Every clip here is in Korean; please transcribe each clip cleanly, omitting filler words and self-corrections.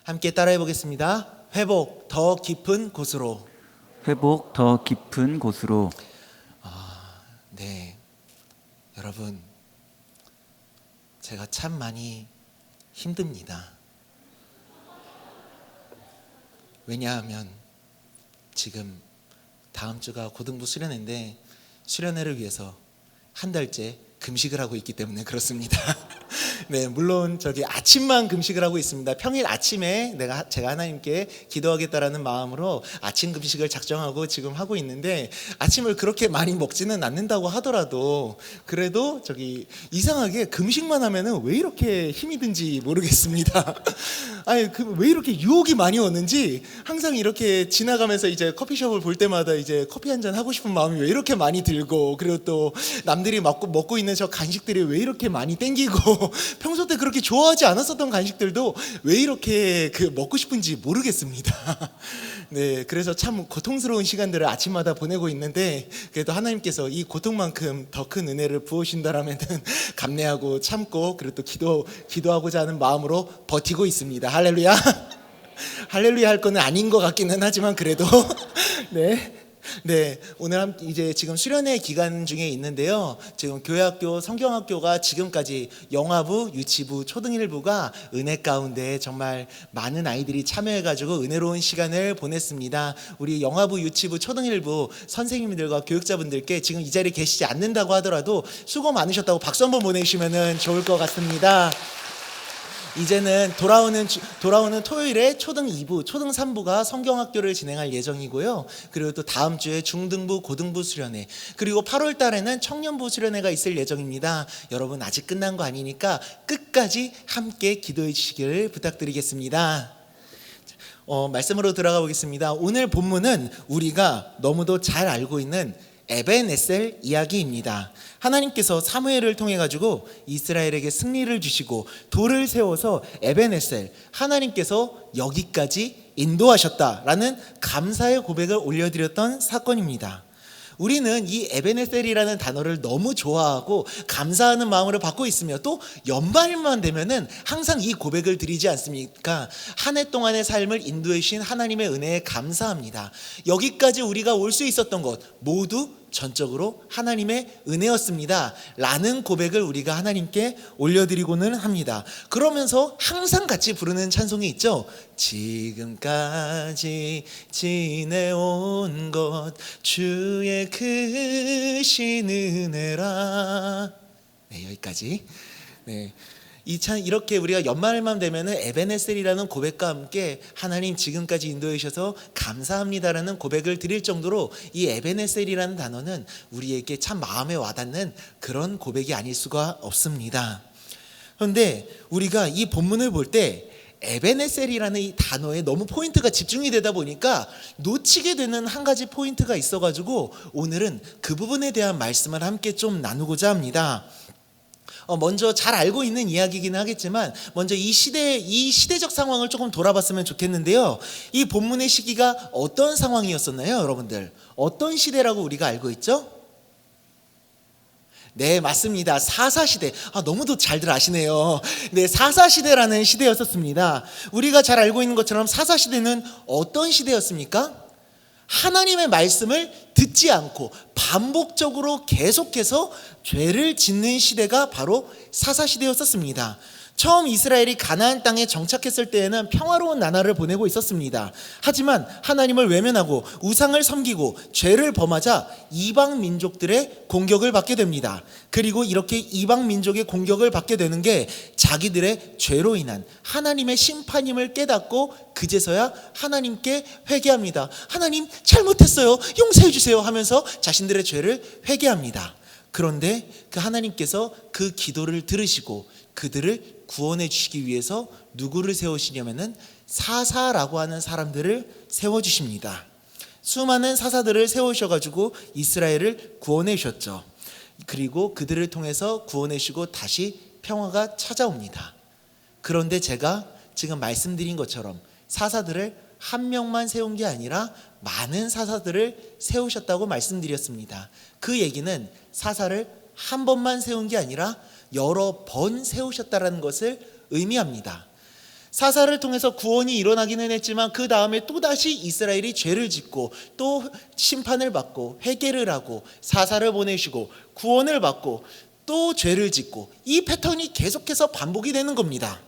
함께 따라해 보겠습니다. 회복 더 깊은 곳으로. 회복 더 깊은 곳으로. 네, 여러분, 제가 참 많이 힘듭니다. 왜냐하면 지금 다음 주가 고등부 수련회인데 수련회를 위해서 한 달째 금식을 하고 있기 때문에 그렇습니다. 네, 물론 아침만 금식을 하고 있습니다. 평일 아침에 제가 하나님께 기도하겠다라는 마음으로 아침 금식을 작정하고 지금 하고 있는데, 아침을 그렇게 많이 먹지는 않는다고 하더라도 그래도 이상하게 금식만 하면은 왜 이렇게 힘이 든지 모르겠습니다. 아니, 왜 이렇게 유혹이 많이 오는지 항상 이렇게 지나가면서 이제 커피숍을 볼 때마다 이제 커피 한 잔 하고 싶은 마음이 왜 이렇게 많이 들고, 그리고 또 남들이 먹고 있는 저 간식들이 왜 이렇게 많이 땡기고, 평소 때 그렇게 좋아하지 않았었던 간식들도 왜 이렇게 먹고 싶은지 모르겠습니다. 네, 그래서 참 고통스러운 시간들을 아침마다 보내고 있는데, 그래도 하나님께서 이 고통만큼 더 큰 은혜를 부으신다라면은 감내하고 참고, 그리고 또 기도하고자 하는 마음으로 버티고 있습니다. 할렐루야. 할렐루야 할 거는 아닌 것 같기는 하지만 그래도 네, 오늘 이제 지금 수련회 기간 중에 있는데요. 지금 교회학교, 성경학교가 지금까지 영화부, 유치부, 초등1부가 은혜 가운데 정말 많은 아이들이 참여해가지고 은혜로운 시간을 보냈습니다. 우리 영화부, 유치부, 초등1부 선생님들과 교육자분들께 지금 이 자리에 계시지 않는다고 하더라도 수고 많으셨다고 박수 한번 보내주시면 좋을 것 같습니다. 이제는 돌아오는 토요일에 초등 2부, 초등 3부가 성경학교를 진행할 예정이고요. 그리고 또 다음 주에 중등부, 고등부 수련회, 그리고 8월 달에는 청년부 수련회가 있을 예정입니다. 여러분, 아직 끝난 거 아니니까 끝까지 함께 기도해 주시기를 부탁드리겠습니다. 말씀으로 들어가 보겠습니다. 오늘 본문은 우리가 너무도 잘 알고 있는 에벤에셀 이야기입니다. 하나님께서 사무엘을 통해 가지고 이스라엘에게 승리를 주시고 돌을 세워서 에벤에셀, 하나님께서 여기까지 인도하셨다라는 감사의 고백을 올려드렸던 사건입니다. 우리는 이 에벤에셀이라는 단어를 너무 좋아하고 감사하는 마음으로 받고 있으며, 또 연말만 되면은 항상 이 고백을 드리지 않습니까? 한 해 동안의 삶을 인도해 주신 하나님의 은혜에 감사합니다. 여기까지 우리가 올 수 있었던 것 모두 전적으로 하나님의 은혜였습니다 라는 고백을 우리가 하나님께 올려드리고는 합니다. 그러면서 항상 같이 부르는 찬송이 있죠. 지금까지 지내온 것 주의 크신 은혜라. 네, 여기까지. 네, 이렇게 우리가 연말만 되면은 에벤에셀이라는 고백과 함께 하나님 지금까지 인도해 주셔서 감사합니다라는 고백을 드릴 정도로 이 에벤에셀이라는 단어는 우리에게 참 마음에 와닿는 그런 고백이 아닐 수가 없습니다. 그런데 우리가 이 본문을 볼 때 에벤에셀이라는 이 단어에 너무 포인트가 집중이 되다 보니까 놓치게 되는 한 가지 포인트가 있어가지고 오늘은 그 부분에 대한 말씀을 함께 좀 나누고자 합니다. 먼저 잘 알고 있는 이야기이긴 하겠지만 먼저 이 시대적 상황을 조금 돌아봤으면 좋겠는데요. 이 본문의 시기가 어떤 상황이었었나요, 여러분들? 어떤 시대라고 우리가 알고 있죠? 네, 맞습니다. 사사시대. 너무도 잘들 아시네요. 네, 사사시대라는 시대였었습니다. 우리가 잘 알고 있는 것처럼 사사시대는 어떤 시대였습니까? 하나님의 말씀을 듣지 않고 반복적으로 계속해서 죄를 짓는 시대가 바로 사사시대였었습니다. 처음 이스라엘이 가나안 땅에 정착했을 때에는 평화로운 나라를 보내고 있었습니다. 하지만 하나님을 외면하고 우상을 섬기고 죄를 범하자 이방 민족들의 공격을 받게 됩니다. 그리고 이렇게 이방 민족의 공격을 받게 되는 게 자기들의 죄로 인한 하나님의 심판임을 깨닫고 그제서야 하나님께 회개합니다. 하나님, 잘못했어요, 용서해 주세요 하면서 자신들의 죄를 회개합니다. 그런데 그 하나님께서 그 기도를 들으시고 그들을 구원해 주시기 위해서 누구를 세우시냐면은 사사라고 하는 사람들을 세워주십니다. 수많은 사사들을 세우셔가지고 이스라엘을 구원해 주셨죠. 그리고 그들을 통해서 구원해 주시고 다시 평화가 찾아옵니다. 그런데 제가 지금 말씀드린 것처럼 사사들을 한 명만 세운 게 아니라 많은 사사들을 세우셨다고 말씀드렸습니다. 그 얘기는 사사를 한 번만 세운 게 아니라 여러 번 세우셨다는 것을 의미합니다. 사사를 통해서 구원이 일어나기는 했지만 그 다음에 또다시 이스라엘이 죄를 짓고 또 심판을 받고 회개를 하고 사사를 보내시고 구원을 받고 또 죄를 짓고 이 패턴이 계속해서 반복이 되는 겁니다.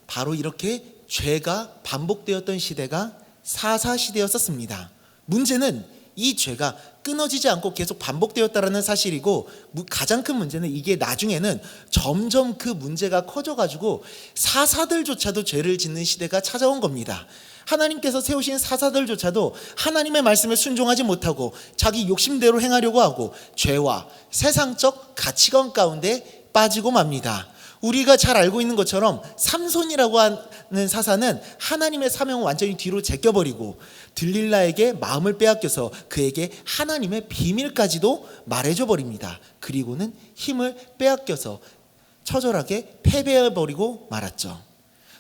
바로 이렇게 죄가 반복되었던 시대가 사사 시대였었습니다. 문제는 이 죄가 끊어지지 않고 계속 반복되었다는 사실이고, 가장 큰 문제는 이게 나중에는 점점 그 문제가 커져가지고 사사들조차도 죄를 짓는 시대가 찾아온 겁니다. 하나님께서 세우신 사사들조차도 하나님의 말씀에 순종하지 못하고 자기 욕심대로 행하려고 하고 죄와 세상적 가치관 가운데 빠지고 맙니다. 우리가 잘 알고 있는 것처럼 삼손이라고 하는 사사는 하나님의 사명을 완전히 뒤로 제껴버리고 들릴라에게 마음을 빼앗겨서 그에게 하나님의 비밀까지도 말해줘 버립니다. 그리고는 힘을 빼앗겨서 처절하게 패배해버리고 말았죠.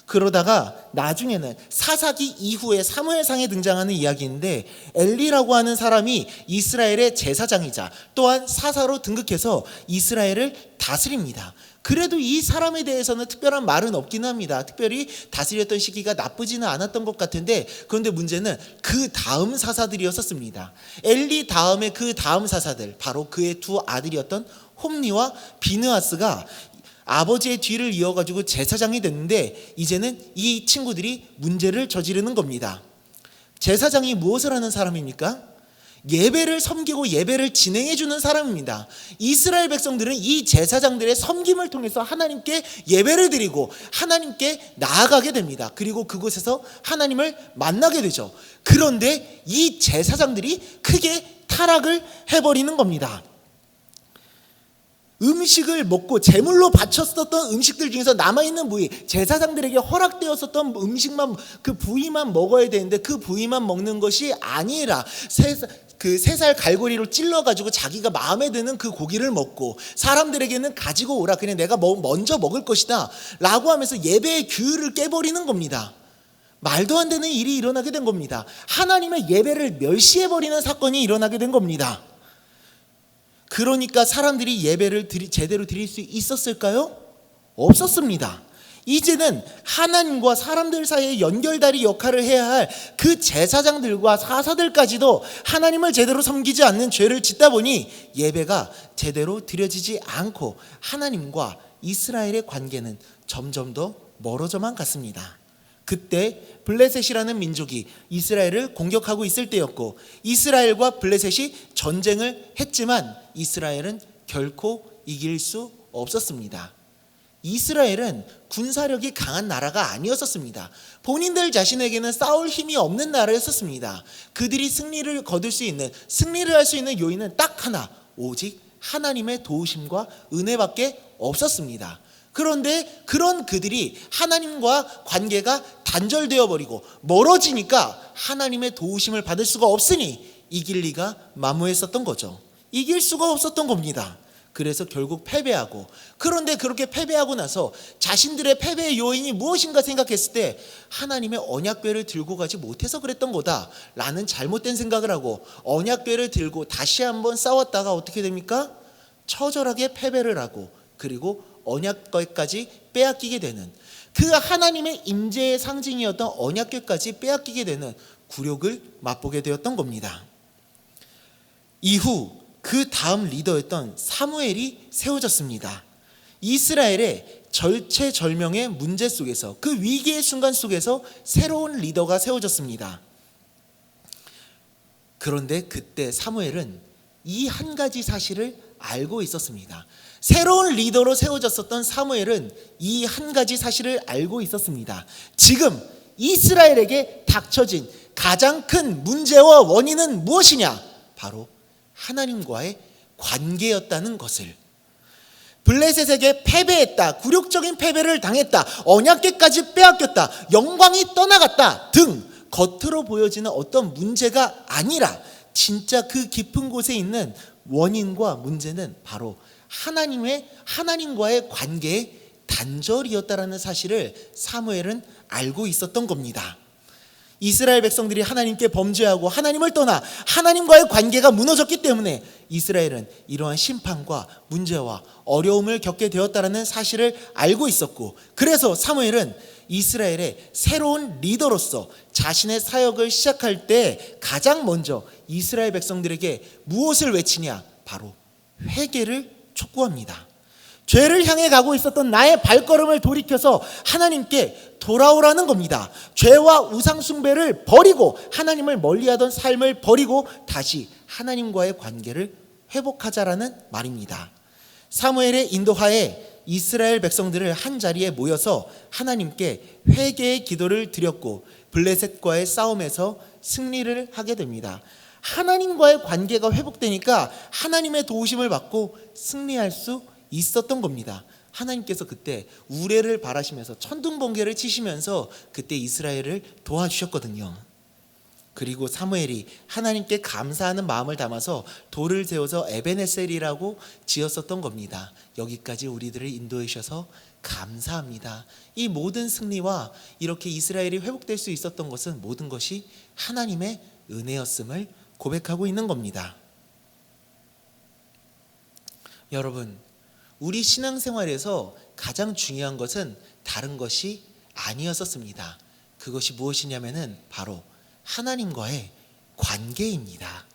그러다가 나중에는 사사기 이후에 사무엘상에 등장하는 이야기인데, 엘리라고 하는 사람이 이스라엘의 제사장이자 또한 사사로 등극해서 이스라엘을 다스립니다. 그래도 이 사람에 대해서는 특별한 말은 없긴 합니다. 특별히 다스렸던 시기가 나쁘지는 않았던 것 같은데, 그런데 문제는 그 다음 사사들이었었습니다. 엘리 다음에 그 다음 사사들, 바로 그의 두 아들이었던 홈니와 비느하스가 아버지의 뒤를 이어가지고 제사장이 됐는데, 이제는 이 친구들이 문제를 저지르는 겁니다. 제사장이 무엇을 하는 사람입니까? 예배를 섬기고 예배를 진행해 주는 사람입니다. 이스라엘 백성들은 이 제사장들의 섬김을 통해서 하나님께 예배를 드리고 하나님께 나아가게 됩니다. 그리고 그곳에서 하나님을 만나게 되죠. 그런데 이 제사장들이 크게 타락을 해버리는 겁니다. 음식을 먹고 제물로 바쳤었던 음식들 중에서 남아있는 부위, 제사장들에게 허락되었었던 음식만, 그 부위만 먹어야 되는데 그 부위만 먹는 것이 아니라 그 3살 갈고리로 찔러가지고 자기가 마음에 드는 그 고기를 먹고, 사람들에게는 가지고 오라, 그냥 내가 먼저 먹을 것이다 라고 하면서 예배의 규율을 깨버리는 겁니다. 말도 안 되는 일이 일어나게 된 겁니다. 하나님의 예배를 멸시해버리는 사건이 일어나게 된 겁니다. 그러니까 사람들이 예배를 제대로 드릴 수 있었을까요? 없었습니다. 이제는 하나님과 사람들 사이의 연결다리 역할을 해야 할 그 제사장들과 사사들까지도 하나님을 제대로 섬기지 않는 죄를 짓다 보니 예배가 제대로 드려지지 않고 하나님과 이스라엘의 관계는 점점 더 멀어져만 갔습니다. 그때 블레셋이라는 민족이 이스라엘을 공격하고 있을 때였고, 이스라엘과 블레셋이 전쟁을 했지만 이스라엘은 결코 이길 수 없었습니다. 이스라엘은 군사력이 강한 나라가 아니었었습니다. 본인들 자신에게는 싸울 힘이 없는 나라였었습니다. 그들이 승리를 거둘 수 있는, 승리를 할 수 있는 요인은 딱 하나, 오직 하나님의 도우심과 은혜밖에 없었습니다. 그런데 그런 그들이 하나님과 관계가 단절되어 버리고 멀어지니까 하나님의 도우심을 받을 수가 없으니 이길 리가 만무했었던 거죠. 이길 수가 없었던 겁니다. 그래서 결국 패배하고, 그런데 그렇게 패배하고 나서 자신들의 패배의 요인이 무엇인가 생각했을 때 하나님의 언약궤를 들고 가지 못해서 그랬던 거다 라는 잘못된 생각을 하고, 언약궤를 들고 다시 한번 싸웠다가 어떻게 됩니까? 처절하게 패배를 하고, 그리고 언약궤까지 빼앗기게 되는, 그 하나님의 임재의 상징이었던 언약궤까지 빼앗기게 되는 굴욕을 맛보게 되었던 겁니다. 이후 그 다음 리더였던 사무엘이 세워졌습니다. 이스라엘의 절체절명의 문제 속에서, 그 위기의 순간 속에서 새로운 리더가 세워졌습니다. 그런데 그때 사무엘은 이 한 가지 사실을 알고 있었습니다. 새로운 리더로 세워졌었던 사무엘은 이 한 가지 사실을 알고 있었습니다. 지금 이스라엘에게 닥쳐진 가장 큰 문제와 원인은 무엇이냐? 바로 하나님과의 관계였다는 것을. 블레셋에게 패배했다, 굴욕적인 패배를 당했다, 언약궤까지 빼앗겼다, 영광이 떠나갔다 등 겉으로 보여지는 어떤 문제가 아니라 진짜 그 깊은 곳에 있는 원인과 문제는 바로 하나님과의 관계의 단절이었다라는 사실을 사무엘은 알고 있었던 겁니다. 이스라엘 백성들이 하나님께 범죄하고 하나님을 떠나 하나님과의 관계가 무너졌기 때문에 이스라엘은 이러한 심판과 문제와 어려움을 겪게 되었다는 사실을 알고 있었고, 그래서 사무엘은 이스라엘의 새로운 리더로서 자신의 사역을 시작할 때 가장 먼저 이스라엘 백성들에게 무엇을 외치냐? 바로 회개를 촉구합니다. 죄를 향해 가고 있었던 나의 발걸음을 돌이켜서 하나님께 돌아오라는 겁니다. 죄와 우상 숭배를 버리고 하나님을 멀리하던 삶을 버리고 다시 하나님과의 관계를 회복하자라는 말입니다. 사무엘의 인도하에 이스라엘 백성들을 한 자리에 모여서 하나님께 회개의 기도를 드렸고 블레셋과의 싸움에서 승리를 하게 됩니다. 하나님과의 관계가 회복되니까 하나님의 도우심을 받고 승리할 수 있었던 겁니다. 하나님께서 그때 우레를 바라시면서 천둥번개를 치시면서 그때 이스라엘을 도와주셨거든요. 그리고 사무엘이 하나님께 감사하는 마음을 담아서 돌을 세워서 에베네셀이라고 지었었던 겁니다. 여기까지 우리들을 인도해 주셔서 감사합니다. 이 모든 승리와 이렇게 이스라엘이 회복될 수 있었던 것은 모든 것이 하나님의 은혜였음을 고백하고 있는 겁니다. 여러분, 우리 신앙생활에서 가장 중요한 것은 다른 것이 아니었었습니다. 그것이 무엇이냐면은 바로 하나님과의 관계입니다.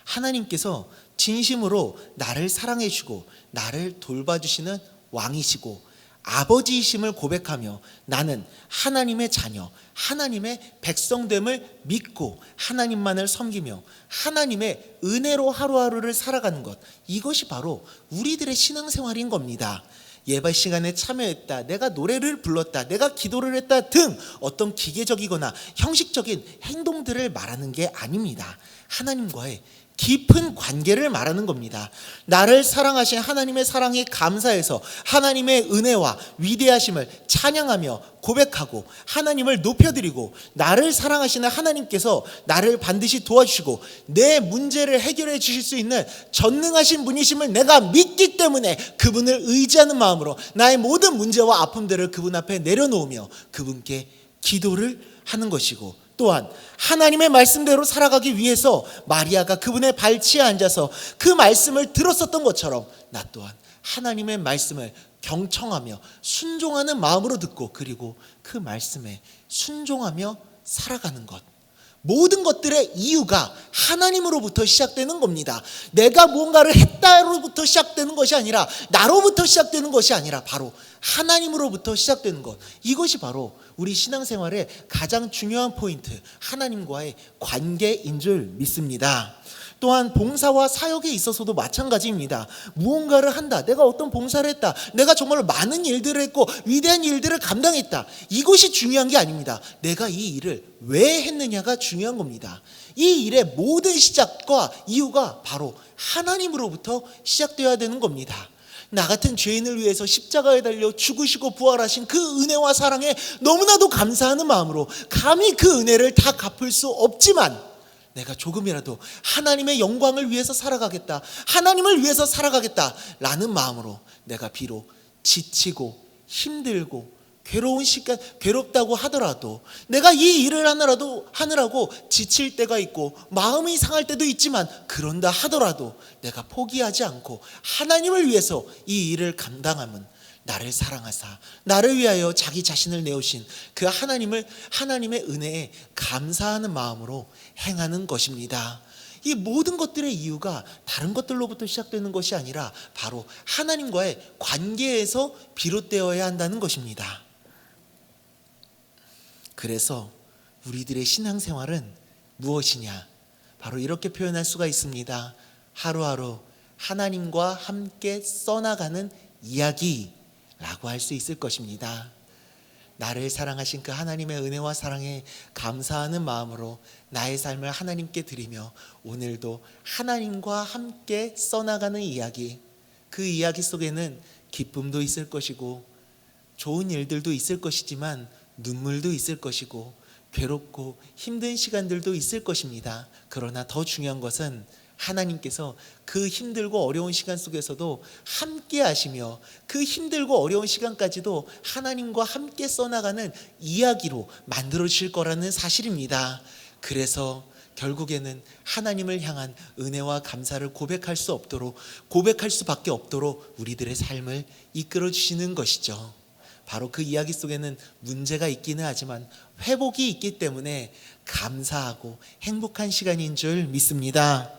하나님께서 진심으로 나를 사랑해 주고 나를 돌봐주시는 왕이시고 아버지이심을 고백하며 나는 하나님의 자녀, 하나님의 백성됨을 믿고 하나님만을 섬기며 하나님의 은혜로 하루하루를 살아가는 것, 이것이 바로 우리들의 신앙생활인 겁니다. 예배 시간에 참여했다, 내가 노래를 불렀다, 내가 기도를 했다 등 어떤 기계적이거나 형식적인 행동들을 말하는 게 아닙니다. 하나님과의 깊은 관계를 말하는 겁니다. 나를 사랑하신 하나님의 사랑에 감사해서 하나님의 은혜와 위대하심을 찬양하며 고백하고 하나님을 높여드리고 나를 사랑하시는 하나님께서 나를 반드시 도와주시고 내 문제를 해결해 주실 수 있는 전능하신 분이심을 내가 믿기 때문에 그분을 의지하는 마음으로 나의 모든 문제와 아픔들을 그분 앞에 내려놓으며 그분께 기도를 하는 것이고, 또한 하나님의 말씀대로 살아가기 위해서 마리아가 그분의 발치에 앉아서 그 말씀을 들었었던 것처럼 나 또한 하나님의 말씀을 경청하며 순종하는 마음으로 듣고 그리고 그 말씀에 순종하며 살아가는 것, 모든 것들의 이유가 하나님으로부터 시작되는 겁니다. 내가 무언가를 했다로부터 시작되는 것이 아니라, 나로부터 시작되는 것이 아니라 바로 하나님으로부터 시작되는 것, 이것이 바로 우리 신앙생활의 가장 중요한 포인트, 하나님과의 관계인 줄 믿습니다. 또한 봉사와 사역에 있어서도 마찬가지입니다. 무언가를 한다, 내가 어떤 봉사를 했다, 내가 정말 많은 일들을 했고 위대한 일들을 감당했다, 이것이 중요한 게 아닙니다. 내가 이 일을 왜 했느냐가 중요한 겁니다. 이 일의 모든 시작과 이유가 바로 하나님으로부터 시작되어야 되는 겁니다. 나 같은 죄인을 위해서 십자가에 달려 죽으시고 부활하신 그 은혜와 사랑에 너무나도 감사하는 마음으로 감히 그 은혜를 다 갚을 수 없지만 내가 조금이라도 하나님의 영광을 위해서 살아가겠다, 하나님을 위해서 살아가겠다 라는 마음으로 내가 비록 지치고 힘들고 괴로운 시간, 괴롭다고 하더라도 내가 이 일을 하느라고 지칠 때가 있고 마음이 상할 때도 있지만 그런다 하더라도 내가 포기하지 않고 하나님을 위해서 이 일을 감당하면 나를 사랑하사 나를 위하여 자기 자신을 내오신 그 하나님의 은혜에 감사하는 마음으로 행하는 것입니다. 이 모든 것들의 이유가 다른 것들로부터 시작되는 것이 아니라 바로 하나님과의 관계에서 비롯되어야 한다는 것입니다. 그래서 우리들의 신앙생활은 무엇이냐? 바로 이렇게 표현할 수가 있습니다. 하루하루 하나님과 함께 써나가는 이야기라고 할 수 있을 것입니다. 나를 사랑하신 그 하나님의 은혜와 사랑에 감사하는 마음으로 나의 삶을 하나님께 드리며 오늘도 하나님과 함께 써나가는 이야기, 그 이야기 속에는 기쁨도 있을 것이고 좋은 일들도 있을 것이지만 눈물도 있을 것이고 괴롭고 힘든 시간들도 있을 것입니다. 그러나 더 중요한 것은 하나님께서 그 힘들고 어려운 시간 속에서도 함께 하시며 그 힘들고 어려운 시간까지도 하나님과 함께 써나가는 이야기로 만들어 주실 거라는 사실입니다. 그래서 결국에는 하나님을 향한 은혜와 감사를 고백할 수밖에 없도록 우리들의 삶을 이끌어 주시는 것이죠. 바로 그 이야기 속에는 문제가 있기는 하지만 회복이 있기 때문에 감사하고 행복한 시간인 줄 믿습니다.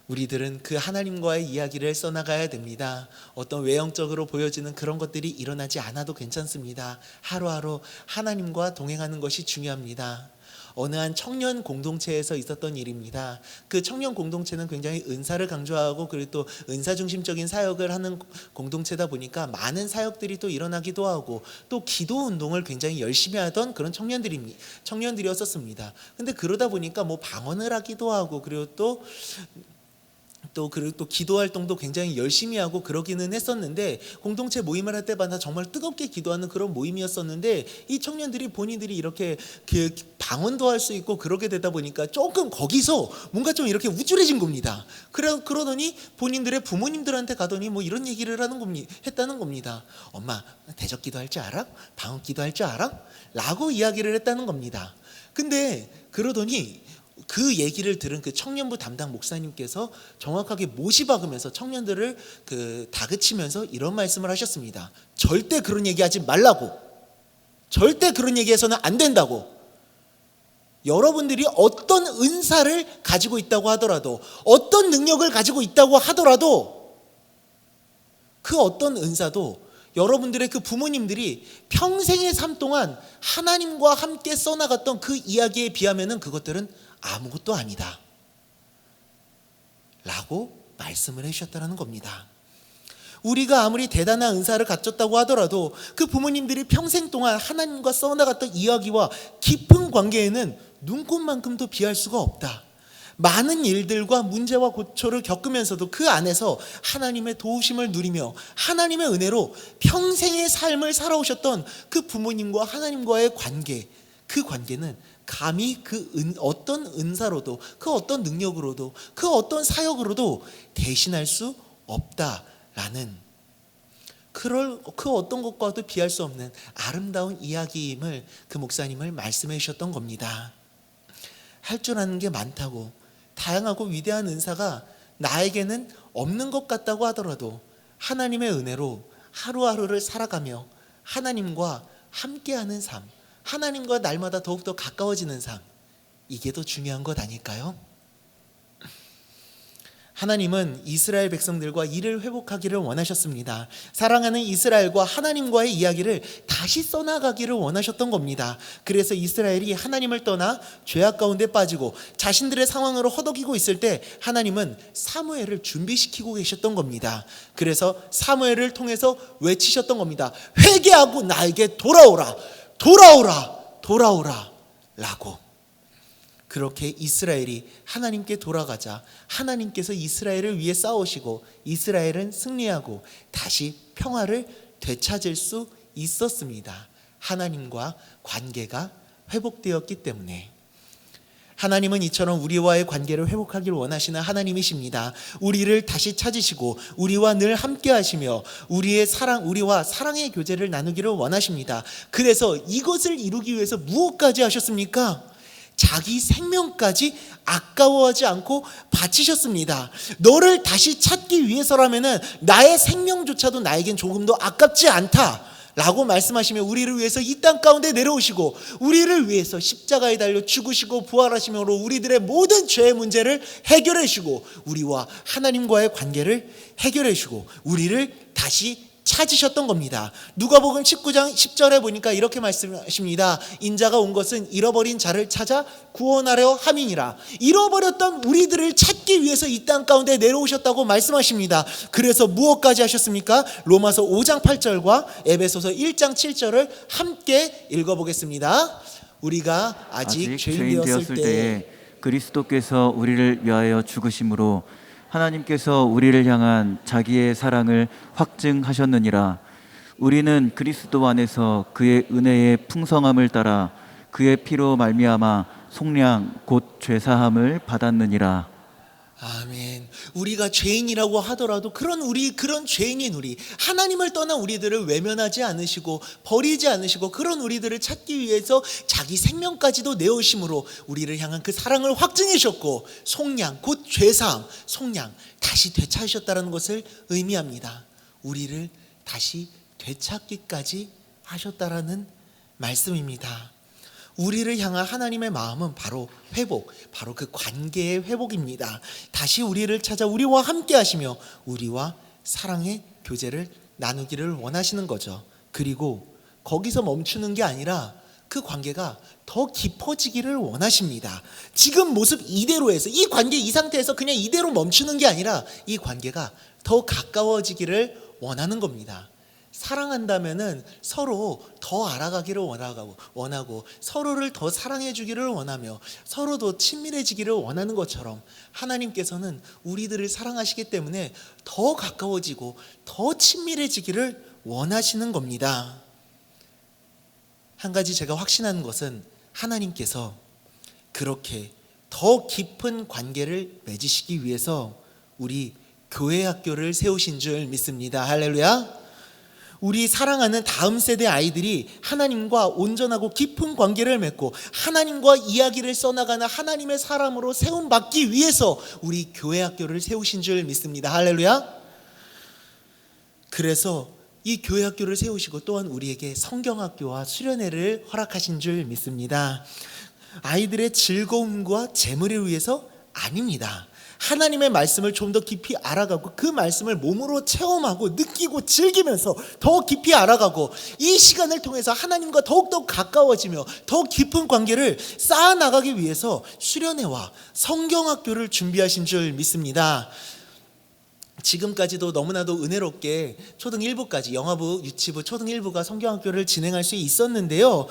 우리들은 그 하나님과의 이야기를 써나가야 됩니다. 어떤 외형적으로 보여지는 그런 것들이 일어나지 않아도 괜찮습니다. 하루하루 하나님과 동행하는 것이 중요합니다. 어느 한 청년 공동체에서 있었던 일입니다. 그 청년 공동체는 굉장히 은사를 강조하고 그리고 또 은사 중심적인 사역을 하는 공동체다 보니까 많은 사역들이 또 일어나기도 하고 또 기도 운동을 굉장히 열심히 하던 그런 청년들이었었습니다. 근데 그러다 보니까 뭐 방언을 하기도 하고 그리고 또 기도 활동도 굉장히 열심히 하고 그러기는 했었는데, 공동체 모임을 할 때마다 정말 뜨겁게 기도하는 그런 모임이었었는데, 이 청년들이 본인들이 이렇게 그 방언도 할 수 있고 그러게 되다 보니까 조금 거기서 뭔가 좀 이렇게 우쭐해진 겁니다. 그러더니 본인들의 부모님들한테 가더니 뭐 이런 얘기를 했다는 겁니다. 엄마, 대적 기도할 줄 알아? 방언 기도할 줄 알아? 라고 이야기를 했다는 겁니다. 근데 그러더니 그 얘기를 들은 그 청년부 담당 목사님께서 정확하게 못이 박으면서 청년들을 다그치면서 이런 말씀을 하셨습니다. 절대 그런 얘기하지 말라고. 절대 그런 얘기해서는 안 된다고. 여러분들이 어떤 은사를 가지고 있다고 하더라도, 어떤 능력을 가지고 있다고 하더라도, 그 어떤 은사도 여러분들의 그 부모님들이 평생의 삶 동안 하나님과 함께 써나갔던 그 이야기에 비하면은 그것들은 아무것도 아니다 라고 말씀을 해주셨다는 겁니다. 우리가 아무리 대단한 은사를 갖췄다고 하더라도 그 부모님들이 평생 동안 하나님과 써나갔던 이야기와 깊은 관계에는 눈꽃만큼도 비할 수가 없다. 많은 일들과 문제와 고초를 겪으면서도 그 안에서 하나님의 도우심을 누리며 하나님의 은혜로 평생의 삶을 살아오셨던 그 부모님과 하나님과의 관계, 그 관계는 감히 어떤 은사로도, 그 어떤 능력으로도, 그 어떤 사역으로도 대신할 수 없다라는, 그 어떤 것과도 비할 수 없는 아름다운 이야기임을 그 목사님을 말씀해 주셨던 겁니다. 할 줄 아는 게 많다고, 다양하고 위대한 은사가 나에게는 없는 것 같다고 하더라도 하나님의 은혜로 하루하루를 살아가며 하나님과 함께하는 삶, 하나님과 날마다 더욱더 가까워지는 삶, 이게 더 중요한 것 아닐까요? 하나님은 이스라엘 백성들과 이를 회복하기를 원하셨습니다. 사랑하는 이스라엘과 하나님과의 이야기를 다시 써나가기를 원하셨던 겁니다. 그래서 이스라엘이 하나님을 떠나 죄악 가운데 빠지고 자신들의 상황으로 허덕이고 있을 때 하나님은 사무엘을 준비시키고 계셨던 겁니다. 그래서 사무엘을 통해서 외치셨던 겁니다. 회개하고 나에게 돌아오라, 돌아오라, 돌아오라 라고. 그렇게 이스라엘이 하나님께 돌아가자 하나님께서 이스라엘을 위해 싸우시고 이스라엘은 승리하고 다시 평화를 되찾을 수 있었습니다. 하나님과 관계가 회복되었기 때문에. 하나님은 이처럼 우리와의 관계를 회복하기를 원하시는 하나님이십니다. 우리를 다시 찾으시고 우리와 늘 함께 하시며 우리와 사랑의 교제를 나누기를 원하십니다. 그래서 이것을 이루기 위해서 무엇까지 하셨습니까? 자기 생명까지 아까워하지 않고 바치셨습니다. 너를 다시 찾기 위해서라면은 나의 생명조차도 나에겐 조금 더 아깝지 않다 라고 말씀하시며 우리를 위해서 이 땅 가운데 내려오시고 우리를 위해서 십자가에 달려 죽으시고 부활하심으로 우리들의 모든 죄의 문제를 해결해 주시고 우리와 하나님과의 관계를 해결해 주시고 우리를 다시 찾으셨던 겁니다. 누가복음 19장 10절에 보니까 이렇게 말씀하십니다. 인자가 온 것은 잃어버린 자를 찾아 구원하려 함이니라. 잃어버렸던 우리들을 찾기 위해서 이 땅 가운데 내려오셨다고 말씀하십니다. 그래서 무엇까지 하셨습니까? 로마서 5장 8절과 에베소서 1장 7절을 함께 읽어보겠습니다. 우리가 아직 죄인 되었을 때에 그리스도께서 우리를 위하여 죽으심으로 하나님께서 우리를 향한 자기의 사랑을 확증하셨느니라. 우리는 그리스도 안에서 그의 은혜의 풍성함을 따라 그의 피로 말미암아 속량 곧 죄사함을 받았느니라. 아멘. 우리가 죄인이라고 하더라도 그런 죄인인 우리, 하나님을 떠난 우리들을 외면하지 않으시고 버리지 않으시고 그런 우리들을 찾기 위해서 자기 생명까지도 내어심으로 우리를 향한 그 사랑을 확증해 주셨고, 속량 곧 죄사함, 속량 다시 되찾으셨다는 것을 의미합니다. 우리를 다시 되찾기까지 하셨다라는 말씀입니다. 우리를 향한 하나님의 마음은 바로 회복, 바로 그 관계의 회복입니다. 다시 우리를 찾아 우리와 함께 하시며 우리와 사랑의 교제를 나누기를 원하시는 거죠. 그리고 거기서 멈추는 게 아니라 그 관계가 더 깊어지기를 원하십니다. 지금 모습 이대로에서, 이 관계 이 상태에서 그냥 이대로 멈추는 게 아니라 이 관계가 더 가까워지기를 원하는 겁니다. 사랑한다면은 서로 더 알아가기를 원하고 서로를 더 사랑해 주기를 원하며 서로 더 친밀해지기를 원하는 것처럼, 하나님께서는 우리들을 사랑하시기 때문에 더 가까워지고 더 친밀해지기를 원하시는 겁니다. 한 가지 제가 확신하는 것은, 하나님께서 그렇게 더 깊은 관계를 맺으시기 위해서 우리 교회 학교를 세우신 줄 믿습니다. 할렐루야. 우리 사랑하는 다음 세대 아이들이 하나님과 온전하고 깊은 관계를 맺고 하나님과 이야기를 써나가는 하나님의 사람으로 세움받기 위해서 우리 교회 학교를 세우신 줄 믿습니다. 할렐루야. 그래서 이 교회 학교를 세우시고 또한 우리에게 성경학교와 수련회를 허락하신 줄 믿습니다. 아이들의 즐거움과 재물을 위해서 아닙니다. 하나님의 말씀을 좀 더 깊이 알아가고 그 말씀을 몸으로 체험하고 느끼고 즐기면서 더 깊이 알아가고 이 시간을 통해서 하나님과 더욱더 가까워지며 더 깊은 관계를 쌓아나가기 위해서 수련회와 성경학교를 준비하신 줄 믿습니다. 지금까지도 너무나도 은혜롭게 초등 1부까지 영아부, 유치부, 초등 1부가 성경학교를 진행할 수 있었는데요.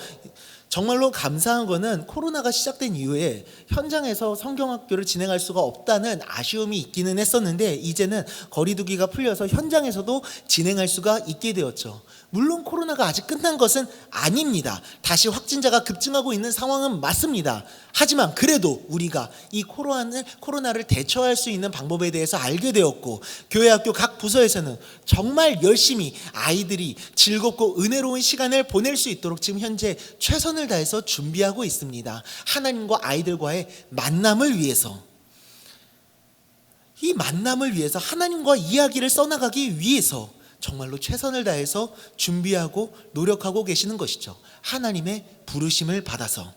정말로 감사한 거는 코로나가 시작된 이후에 현장에서 성경학교를 진행할 수가 없다는 아쉬움이 있기는 했었는데, 이제는 거리두기가 풀려서 현장에서도 진행할 수가 있게 되었죠. 물론 코로나가 아직 끝난 것은 아닙니다. 다시 확진자가 급증하고 있는 상황은 맞습니다. 하지만 그래도 우리가 이 코로나를 대처할 수 있는 방법에 대해서 알게 되었고, 교회학교 각 부서에서는 정말 열심히 아이들이 즐겁고 은혜로운 시간을 보낼 수 있도록 지금 현재 최선을 다해서 준비하고 있습니다. 하나님과 아이들과의 만남을 위해서, 이 만남을 위해서, 하나님과 이야기를 써나가기 위해서 정말로 최선을 다해서 준비하고 노력하고 계시는 것이죠. 하나님의 부르심을 받아서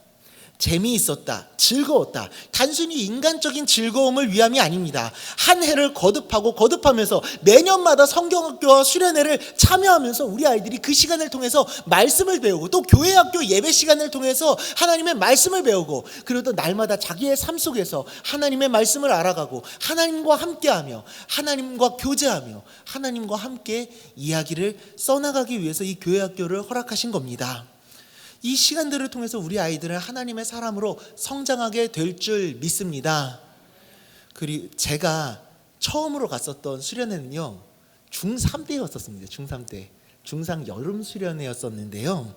재미있었다, 즐거웠다, 단순히 인간적인 즐거움을 위함이 아닙니다. 한 해를 거듭하면서 매년마다 성경학교와 수련회를 참여하면서 우리 아이들이 그 시간을 통해서 말씀을 배우고, 또 교회학교 예배 시간을 통해서 하나님의 말씀을 배우고, 그리고 또 날마다 자기의 삶 속에서 하나님의 말씀을 알아가고 하나님과 함께하며 하나님과 교제하며 하나님과 함께 이야기를 써나가기 위해서 이 교회학교를 허락하신 겁니다. 이 시간들을 통해서 우리 아이들은 하나님의 사람으로 성장하게 될 줄 믿습니다. 그리고 제가 처음으로 갔었던 수련회는요, 중3 때였었습니다. 중3 때. 중3 여름 수련회였었는데요.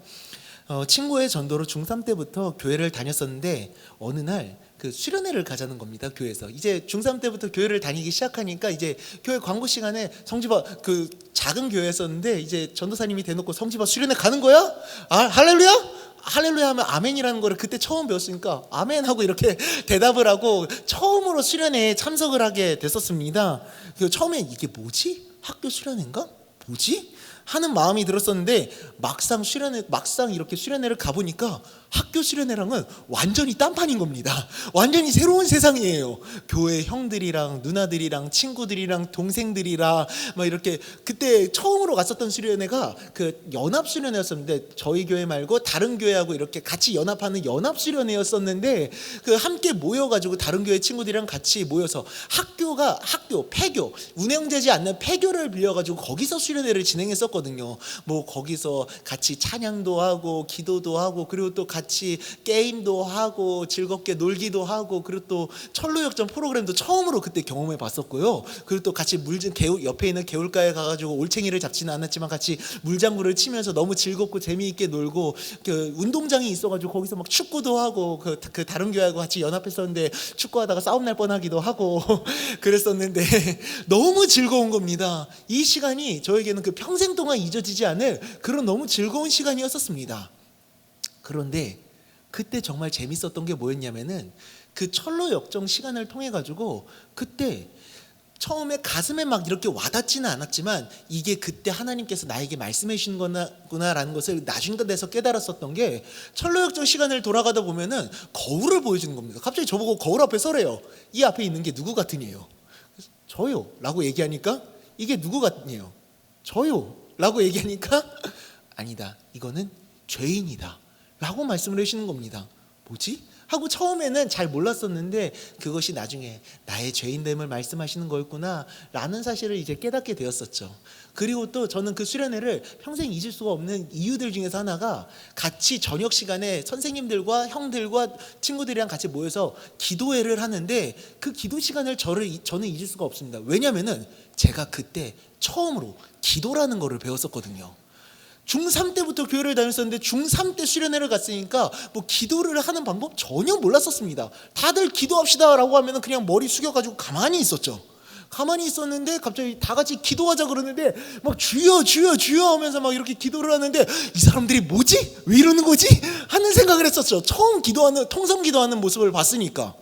친구의 전도로 중3 때부터 교회를 다녔었는데, 어느 날 그 수련회를 가자는 겁니다. 교회에서. 이제 중3 때부터 교회를 다니기 시작하니까 이제 교회 광고 시간에 성지바, 그 작은 교회였었는데 이제 전도사님이 대놓고 성지바 수련회 가는 거야? 아, 할렐루야? 할렐루야 하면 아멘이라는 거를 그때 처음 배웠으니까 아멘 하고 이렇게 대답을 하고 처음으로 수련회에 참석을 하게 됐었습니다. 처음에 이게 뭐지? 학교 수련회인가? 뭐지? 하는 마음이 들었었는데, 막상 이렇게 수련회를 가보니까 학교 수련회랑은 완전히 딴판인 겁니다. 완전히 새로운 세상이에요. 교회 형들이랑 누나들이랑 친구들이랑 동생들이랑 막 이렇게, 그때 처음으로 갔었던 수련회가 그 연합 수련회였었는데, 저희 교회 말고 다른 교회하고 이렇게 같이 연합하는 연합 수련회였었는데, 그 함께 모여가지고 다른 교회 친구들이랑 같이 모여서 폐교, 운영되지 않는 폐교를 빌려가지고 거기서 수련회를 진행했었거든요. 있었거든요. 뭐 거기서 같이 찬양도 하고 기도도 하고 그리고 또 같이 게임도 하고 즐겁게 놀기도 하고 그리고 또 철로역전 프로그램도 처음으로 그때 경험해 봤었고요. 그리고 또 같이 개울 옆에 있는 개울가에 가가지고 올챙이를 잡지는 않았지만 같이 물장구를 치면서 너무 즐겁고 재미있게 놀고 그 운동장이 있어가지고 거기서 막 축구도 하고 그 다른 교회하고 같이 연합했었는데 축구하다가 싸움 날 뻔하기도 하고 그랬었는데 너무 즐거운 겁니다. 이 시간이 저에게는 그 평생 동안 잊어지지 않을 그런 너무 즐거운 시간이었었습니다. 그런데 그때 정말 재밌었던 게 뭐였냐면은 그 철로 역정 시간을 통해 가지고 그때 처음에 가슴에 막 이렇게 와닿지는 않았지만 이게 그때 하나님께서 나에게 말씀해 주신 거구나라는 것을 나중 돼서 깨달았었던 게 철로역정 시간을 돌아가다 보면은 거울을 보여주는 겁니다. 갑자기 저보고 거울 앞에 서래요. 이 앞에 있는 게 누구 같으니요? 저요 라고 얘기하니까 이게 누구 같니요? 저요 라고 얘기하니까 아니다, 이거는 죄인이다 라고 말씀을 해주시는 겁니다. 뭐지? 하고 처음에는 잘 몰랐었는데 그것이 나중에 나의 죄인됨을 말씀하시는 거였구나 라는 사실을 이제 깨닫게 되었었죠. 그리고 또 저는 그 수련회를 평생 잊을 수가 없는 이유들 중에서 하나가 같이 저녁 시간에 선생님들과 형들과 친구들이랑 같이 모여서 기도회를 하는데 그 기도 시간을 저는 잊을 수가 없습니다. 왜냐면은 제가 그때 처음으로 기도라는 거를 배웠었거든요. 중3 때부터 교회를 다녔었는데 중3 때 수련회를 갔으니까 뭐 기도를 하는 방법 전혀 몰랐었습니다. 다들 기도합시다 라고 하면 그냥 머리 숙여가지고 가만히 있었죠. 가만히 있었는데 갑자기 다 같이 기도하자 그러는데 막 주여 주여 주여 하면서 막 이렇게 기도를 하는데 이 사람들이 뭐지? 왜 이러는 거지? 하는 생각을 했었죠. 처음 기도하는, 통성 기도하는 모습을 봤으니까.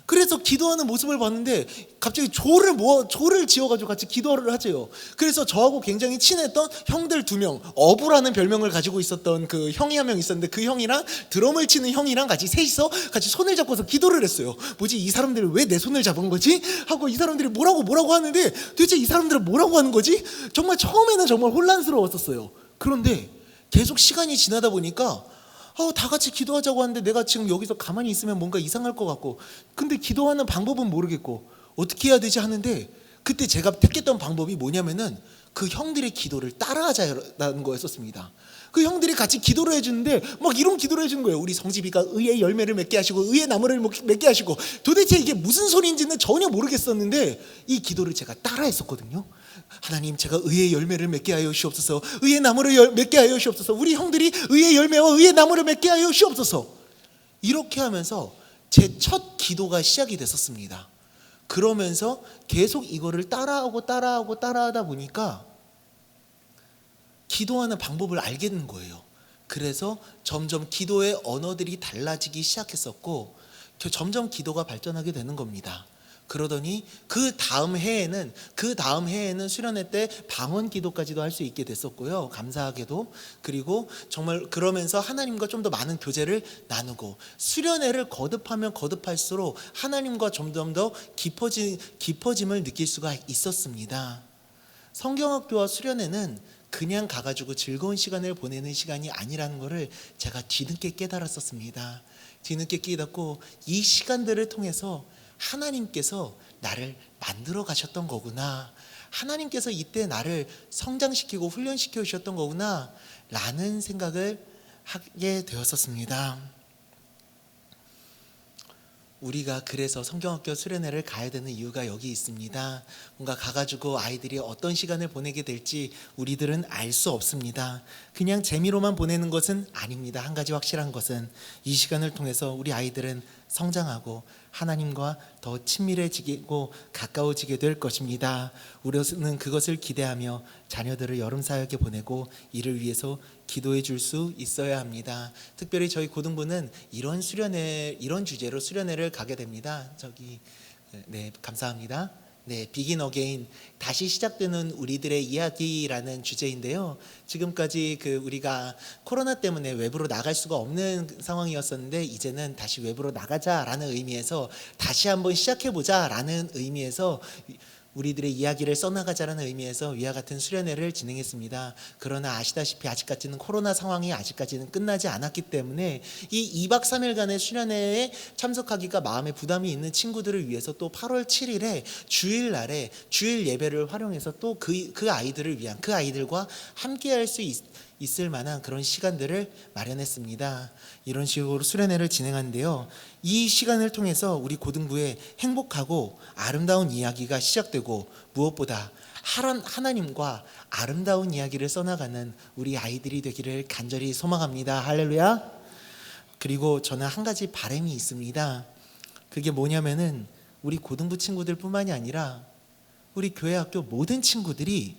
그래서 기도하는 모습을 봤는데 갑자기 조를 지어가지고 같이 기도를 하재요. 그래서 저하고 굉장히 친했던 형들 2명, 어부라는 별명을 가지고 있었던 그 형이 한 명 있었는데 그 형이랑 드럼을 치는 형이랑 같이 셋이서 같이 손을 잡고서 기도를 했어요. 뭐지, 이 사람들이 왜 내 손을 잡은 거지? 하고 이 사람들이 뭐라고 하는데 도대체 이 사람들은 뭐라고 하는 거지? 정말 처음에는 정말 혼란스러웠었어요. 그런데 계속 시간이 지나다 보니까 다 같이 기도하자고 하는데 내가 지금 여기서 가만히 있으면 뭔가 이상할 것 같고 근데 기도하는 방법은 모르겠고 어떻게 해야 되지 하는데 그때 제가 택했던 방법이 뭐냐면은 그 형들의 기도를 따라하자는 거였었습니다. 그 형들이 같이 기도를 해주는데 막 이런 기도를 해주는 거예요. 우리 성지비가 의의 열매를 맺게 하시고 의의 나무를 맺게 하시고 도대체 이게 무슨 소리인지는 전혀 모르겠었는데 이 기도를 제가 따라했었거든요. 하나님, 제가 의의 열매를 맺게 하여 주옵소서. 의의 나무를 맺게 하여 주옵소서. 우리 형들이 의의 열매와 의의 나무를 맺게 하여 주옵소서. 이렇게 하면서 제 첫 기도가 시작이 됐었습니다. 그러면서 계속 이거를 따라하다 보니까 기도하는 방법을 알게 된 거예요. 그래서 점점 기도의 언어들이 달라지기 시작했었고 점점 기도가 발전하게 되는 겁니다. 그러더니 그 다음 해에는 수련회 때 방언 기도까지도 할 수 있게 됐었고요. 감사하게도. 그리고 정말 그러면서 하나님과 좀 더 많은 교제를 나누고 수련회를 거듭하면 거듭할수록 하나님과 점점 더 깊어짐을 느낄 수가 있었습니다. 성경학교와 수련회는 그냥 가가지고 즐거운 시간을 보내는 시간이 아니라는 것을 제가 뒤늦게 깨달았었습니다. 뒤늦게 깨닫고 이 시간들을 통해서 하나님께서 나를 만들어 가셨던 거구나, 하나님께서 이때 나를 성장시키고 훈련시켜 주셨던 거구나 라는 생각을 하게 되었었습니다. 우리가 그래서 성경학교 수련회를 가야 되는 이유가 여기 있습니다. 뭔가 가가지고 아이들이 어떤 시간을 보내게 될지 우리들은 알 수 없습니다. 그냥 재미로만 보내는 것은 아닙니다. 한 가지 확실한 것은 이 시간을 통해서 우리 아이들은 성장하고 하나님과 더 친밀해지고 가까워지게 될 것입니다. 우리는 그것을 기대하며 자녀들을 여름 사역에 보내고 이를 위해서 기도해 줄 수 있어야 합니다. 특별히 저희 고등부는 이런 주제로 수련회를 가게 됩니다. 네, 감사합니다. 네, 비긴 어게인, 다시 시작되는 우리들의 이야기라는 주제인데요. 지금까지 우리가 코로나 때문에 외부로 나갈 수가 없는 상황이었었는데 이제는 다시 외부로 나가자라는 의미에서 다시 한번 시작해보자라는 의미에서 우리들의 이야기를 써나가자라는 의미에서 위와 같은 수련회를 진행했습니다. 그러나 아시다시피 아직까지는 코로나 상황이 아직까지는 끝나지 않았기 때문에 이 2박 3일간의 수련회에 참석하기가 마음에 부담이 있는 친구들을 위해서 또 8월 7일에 주일날에 주일 예배를 활용해서 또 그 아이들을 위한, 그 아이들과 함께 할 수 있을 만한 그런 시간들을 마련했습니다. 이런 식으로 수련회를 진행하는데요. 이 시간을 통해서 우리 고등부의 행복하고 아름다운 이야기가 시작되고, 무엇보다 하나님과 아름다운 이야기를 써나가는 우리 아이들이 되기를 간절히 소망합니다. 할렐루야. 그리고 저는 한 가지 바람이 있습니다. 그게 뭐냐면은 우리 고등부 친구들 뿐만이 아니라 우리 교회 학교 모든 친구들이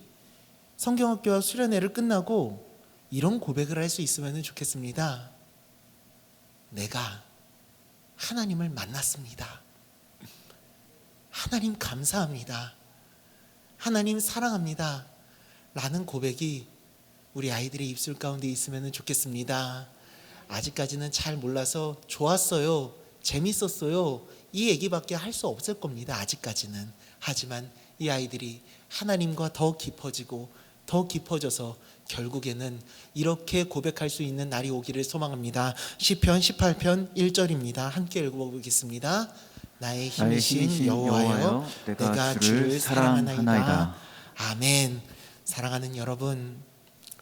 성경학교와 수련회를 끝나고 이런 고백을 할 수 있으면 좋겠습니다. 내가 하나님을 만났습니다. 하나님 감사합니다. 하나님 사랑합니다. 라는 고백이 우리 아이들의 입술 가운데 있으면 좋겠습니다. 아직까지는 잘 몰라서 좋았어요, 재밌었어요, 이 얘기밖에 할 수 없을 겁니다. 아직까지는. 하지만 이 아이들이 하나님과 더 깊어지고 더 깊어져서 결국에는 이렇게 고백할 수 있는 날이 오기를 소망합니다. 시편 18편 1절입니다. 함께 읽어보겠습니다. 나의 힘이신 여호와여, 내가 주를 사랑하나이다. 아멘. 사랑하는 여러분,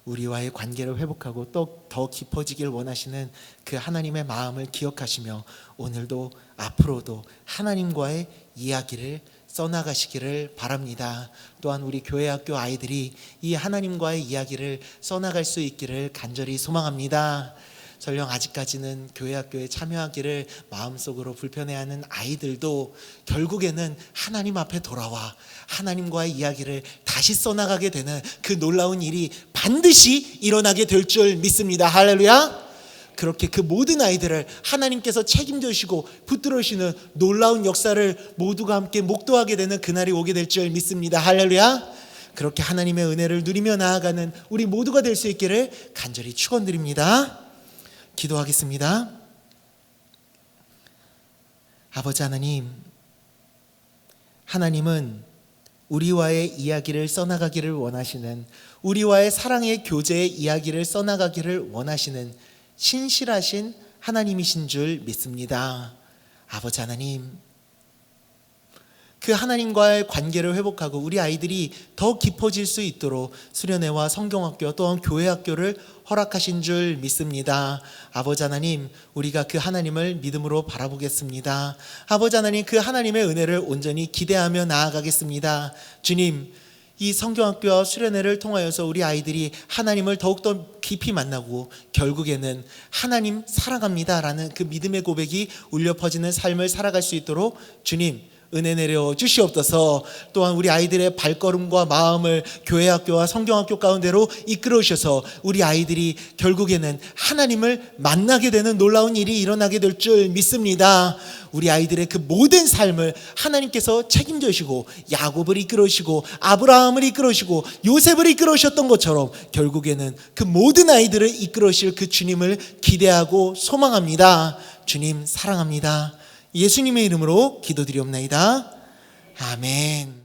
우리와의 관계를 회복하고 또 더 깊어지길 원하시는 그 하나님의 마음을 기억하시며 오늘도 앞으로도 하나님과의 이야기를 써나가시기를 바랍니다. 또한 우리 교회 학교 아이들이 이 하나님과의 이야기를 써나갈 수 있기를 간절히 소망합니다. 설령 아직까지는 교회 학교에 참여하기를 마음속으로 불편해하는 아이들도 결국에는 하나님 앞에 돌아와 하나님과의 이야기를 다시 써나가게 되는 그 놀라운 일이 반드시 일어나게 될 줄 믿습니다. 할렐루야. 그렇게 그 모든 아이들을 하나님께서 책임져 주시고 붙들어 주시는 놀라운 역사를 모두가 함께 목도하게 되는 그날이 오게 될 줄 믿습니다. 할렐루야. 그렇게 하나님의 은혜를 누리며 나아가는 우리 모두가 될 수 있기를 간절히 축원드립니다. 기도하겠습니다. 아버지 하나님, 하나님은 우리와의 이야기를 써나가기를 원하시는, 우리와의 사랑의 교제의 이야기를 써나가기를 원하시는 신실하신 하나님이신 줄 믿습니다. 아버지 하나님, 그 하나님과의 관계를 회복하고 우리 아이들이 더 깊어질 수 있도록 수련회와 성경학교 또한 교회 학교를 허락하신 줄 믿습니다. 아버지 하나님, 우리가 그 하나님을 믿음으로 바라보겠습니다. 아버지 하나님, 그 하나님의 은혜를 온전히 기대하며 나아가겠습니다. 주님, 이 성경학교와 수련회를 통하여서 우리 아이들이 하나님을 더욱더 깊이 만나고 결국에는 하나님 사랑합니다 라는 그 믿음의 고백이 울려 퍼지는 삶을 살아갈 수 있도록 주님 은혜 내려 주시옵소서. 또한 우리 아이들의 발걸음과 마음을 교회 학교와 성경학교 가운데로 이끌어 주셔서 우리 아이들이 결국에는 하나님을 만나게 되는 놀라운 일이 일어나게 될 줄 믿습니다. 우리 아이들의 그 모든 삶을 하나님께서 책임져 주시고 야곱을 이끌어 주시고 아브라함을 이끌어 주시고 요셉을 이끌어 주셨던 것처럼 결국에는 그 모든 아이들을 이끌어 주실 그 주님을 기대하고 소망합니다. 주님 사랑합니다. 예수님의 이름으로 기도드리옵나이다. 아멘.